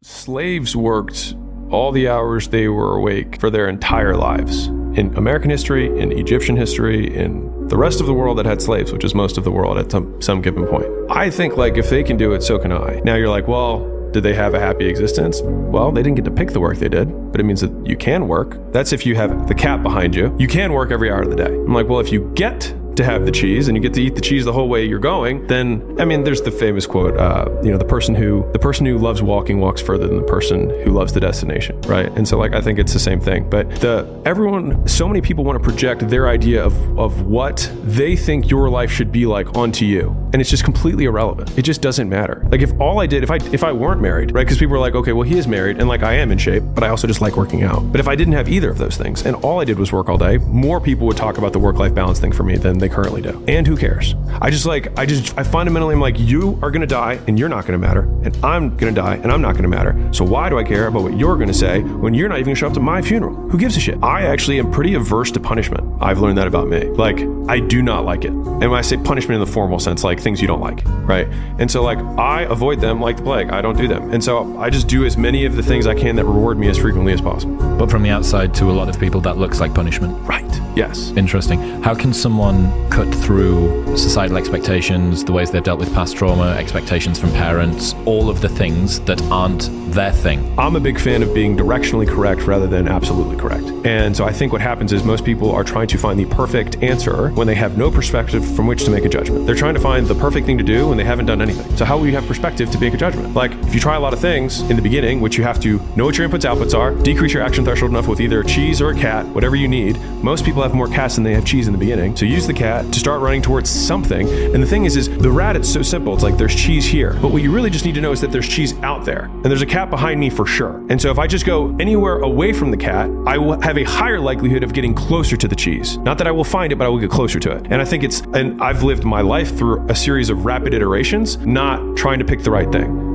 Slaves worked all the hours they were awake for their entire lives. In American history, in Egyptian history, in the rest of the world that had slaves, which is most of the world at some given point. I think like if they can do it, so can I. Now you're like, well, did they have a happy existence? Well, they didn't get to pick the work they did, but it means that you can work. That's if you have the cat behind you. You can work every hour of the day. I'm like, well, if you get to have the cheese and you get to eat the cheese the whole way you're going, then, I mean, there's the famous quote, the person who loves walking walks further than the person who loves the destination, right? And so like, I think it's the same thing, but so many people want to project their idea of what they think your life should be like onto you. And it's just completely irrelevant. It just doesn't matter. Like if all I did, if I weren't married, right? Because people are like, okay, well, he is married and like I am in shape, but I also just like working out. But if I didn't have either of those things and all I did was work all day, more people would talk about the work-life balance thing for me than they currently do. And who cares? I fundamentally am like, you are going to die and you're not going to matter. And I'm going to die and I'm not going to matter. So why do I care about what you're going to say when you're not even going to show up to my funeral? Who gives a shit? I actually am pretty averse to punishment. I've learned that about me. Like, I do not like it. And when I say punishment in the formal sense, like things you don't like, right? And so like, I avoid them like the plague. I don't do them. And so I just do as many of the things I can that reward me as frequently as possible. But from the outside to a lot of people, that looks like punishment. Right. Yes. Interesting. How can someone cut through societal expectations, the ways they've dealt with past trauma, expectations from parents, all of the things that aren't their thing? I'm a big fan of being directionally correct rather than absolutely correct. And so I think what happens is most people are trying to find the perfect answer when they have no perspective from which to make a judgment. They're trying to find the perfect thing to do when they haven't done anything. So how will you have perspective to make a judgment? Like if you try a lot of things in the beginning, which you have to know what your inputs, outputs are, decrease your action threshold enough with either a cheese or a cat, whatever you need. Most people have more cats than they have cheese in the beginning. So use the cat to start running towards something. And the thing is the rat, it's so simple. It's like there's cheese here. But what you really just need to know is that there's cheese out there. And there's a cat behind me for sure. And so if I just go anywhere away from the cat, I will have a higher likelihood of getting closer to the cheese. Not that I will find it, but I will get closer to it. And I think and I've lived my life through a series of rapid iterations, not trying to pick the right thing.